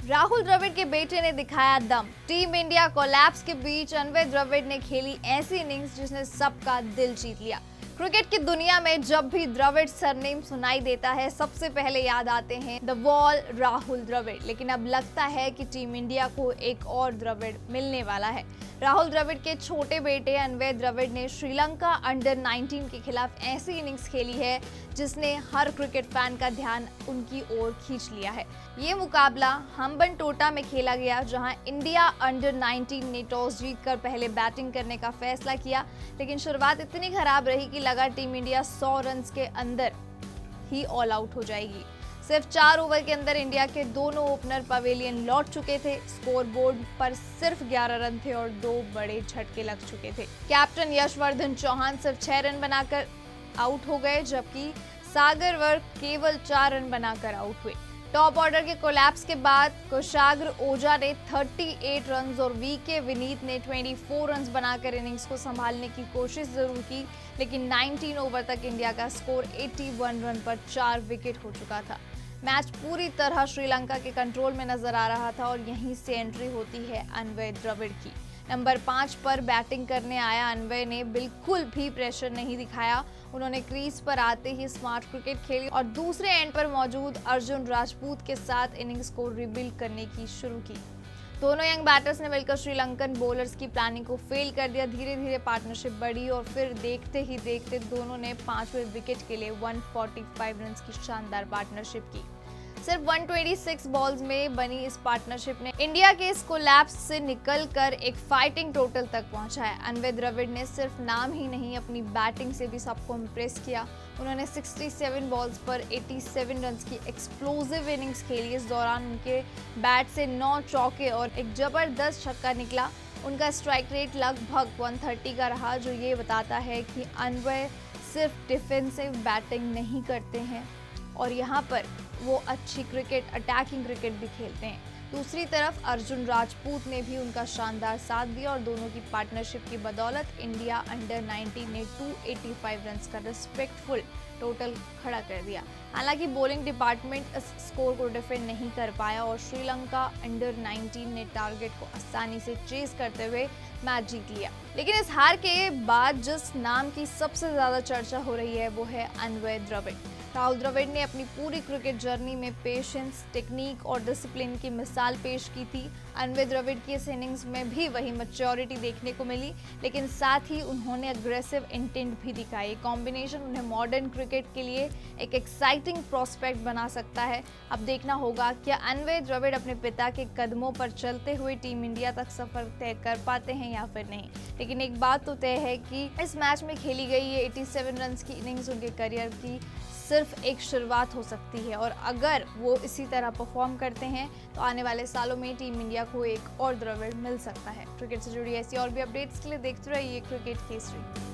राहुल द्रविड़ के बेटे ने दिखाया दम। टीम इंडिया कोलैप्स के बीच अनवय द्रविड़ ने खेली ऐसी इनिंग्स जिसने सबका दिल जीत लिया। क्रिकेट की दुनिया में जब भी द्रविड़ सरनेम सुनाई देता है, सबसे पहले याद आते हैं द वॉल राहुल द्रविड़। लेकिन अब लगता है कि टीम इंडिया को एक और द्रविड़ मिलने वाला है। राहुल द्रविड़ के छोटे बेटे अनवय द्रविड़ ने श्रीलंका अंडर 19 के खिलाफ ऐसी इनिंग्स खेली है जिसने हर क्रिकेट फैन का ध्यान उनकी ओर खींच लिया है। ये मुकाबला हम्बनटोटा में खेला गया, जहां इंडिया अंडर 19 ने टॉस जीतकर पहले बैटिंग करने का फैसला किया, लेकिन शुरुआत इतनी खराब रही कि लगा टीम इंडिया 100 रन के अंदर ही ऑल आउट हो जाएगी। सिर्फ 4 ओवर के अंदर इंडिया के दोनों ओपनर पवेलियन लौट चुके थे। स्कोरबोर्ड पर सिर्फ 11 रन थे और 2 बड़े झटके लग चुके थे। कैप्टन यशवर्धन चौहान सिर्फ 6 रन बनाकर आउट हो गए, जबकि सागर वर्क केवल 4 रन बनाकर आउट हुए। टॉप ऑर्डर के कोलैप्स के बाद कुशाग्र ओझा ने 38 रन और वीके विनीत ने 24 रन बनाकर इनिंग्स को संभालने की कोशिश जरूर की, लेकिन 19 ओवर तक इंडिया का स्कोर 81 रन पर 4 विकेट हो चुका था। मैच पूरी तरह श्रीलंका के कंट्रोल में नजर आ रहा था और यहीं से एंट्री होती है अनवय द्रविड़ की। नंबर 5 पर बैटिंग करने आया अनवय ने बिल्कुल भी प्रेशर नहीं दिखाया। उन्होंने क्रीज पर आते ही स्मार्ट क्रिकेट खेली और दूसरे एंड पर मौजूद अर्जुन राजपूत के साथ इनिंग्स को रिबिल्ड करने की शुरू की। दोनों यंग बैटर्स ने मिलकर श्रीलंकन बॉलर्स की प्लानिंग को फेल कर दिया। धीरे धीरे पार्टनरशिप बढ़ी और फिर देखते ही देखते दोनों ने 5वें विकेट के लिए 145 रन की शानदार पार्टनरशिप की। सिर्फ 126 बॉल्स में बनी इस पार्टनरशिप ने इंडिया के इस कोलैप्स से निकलकर एक फाइटिंग टोटल तक पहुंचा है। अनवय द्रविड़ ने सिर्फ नाम ही नहीं, अपनी बैटिंग से भी सबको इंप्रेस किया। उन्होंने 67 बॉल्स पर 87 रन की एक्सप्लोसिव इनिंग्स खेली। इस दौरान उनके बैट से 9 चौके और एक जबरदस्त छक्का निकला। उनका स्ट्राइक रेट लगभग 130 का रहा, जो ये बताता है कि अनवय सिर्फ डिफेंसिव बैटिंग नहीं करते हैं और यहाँ पर वो अच्छी क्रिकेट, अटैकिंग क्रिकेट भी खेलते हैं। दूसरी तरफ अर्जुन राजपूत ने भी उनका शानदार साथ दिया और दोनों की पार्टनरशिप की बदौलत इंडिया अंडर 19 ने 285 रन का रिस्पेक्टफुल टोटल खड़ा कर दिया। हालांकि बॉलिंग डिपार्टमेंट इस स्कोर को डिफेंड नहीं कर पाया और श्रीलंका अंडर 19 ने टारगेट को आसानी से चेस करते हुए मैच जीत लिया। लेकिन इस हार के बाद जिस नाम की सबसे ज्यादा चर्चा हो रही है वो है अनवय द्रविड़। राहुल द्रविड़ ने अपनी पूरी क्रिकेट जर्नी में पेशेंस, टेक्निक और डिसिप्लिन की मिसाल पेश की थी। अनवय द्रविड़ की इस इनिंग्स में भी वही मैच्योरिटी देखने को मिली, लेकिन साथ ही उन्होंने अग्रेसिव इंटेंट भी दिखाई। कॉम्बिनेशन उन्हें मॉडर्न क्रिकेट के लिए एक एक्साइटिंग प्रोस्पेक्ट बना सकता है। अब देखना होगा कि अनवय द्रविड़ अपने पिता के कदमों पर चलते हुए टीम इंडिया तक सफर तय कर पाते हैं या फिर नहीं। लेकिन एक बात तो तय है कि इस मैच में खेली गई ये 87 रन की इनिंग्स उनके करियर की सिर्फ एक शुरुआत हो सकती है और अगर वो इसी तरह परफॉर्म करते हैं तो आने वाले सालों में टीम इंडिया को एक और द्रविड़ मिल सकता है। क्रिकेट से जुड़ी ऐसी और भी अपडेट्स के लिए देखते रहिए क्रिकेट केसरी।